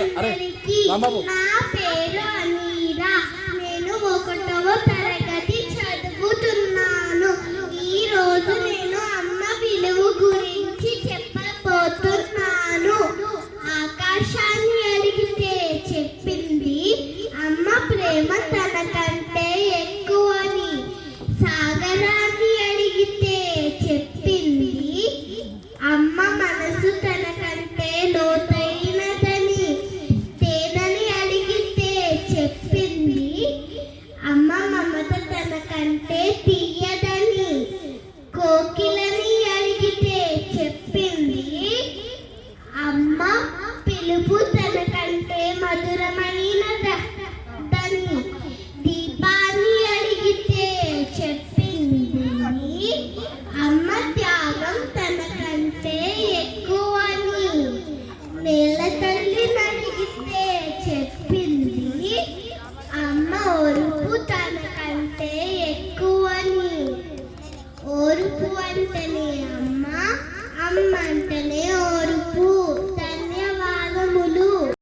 అందరికీ నా పేరు అమీరా. నేను 1వ తరగతి చదువుతున్నాను. ఈ రోజు నేను అమ్మ విలువ గురించి చెప్పబోతున్నాను. ఆకాశాన్ని అడిగితే చెప్పింది అమ్మ ప్రేమ తనకంటే ఎక్కువని. సాగరాన్ని అడిగితే చెప్పింది అమ్మ మనసు తనకంటే లోతైనదని. తేనెని అడిగితే చెప్పింది అమ్మ మమత తనకంటే తీయదని. కోకిలని అడిగితే చెప్పింది అమ్మ పిలుపు తనకంటే మధురమైనదని. దీపాన్ని అడిగితే చెప్పింది అమ్మ త్యాగం తనకంటే ఎక్కువని. నేల తల్లిని అడిగితే చెప్పింది అమ్మ ఓర్పు తనకంటే ఎక్కువని. ఓర్పు అంటేనే అమ్మ, అమ్మ అంటేనే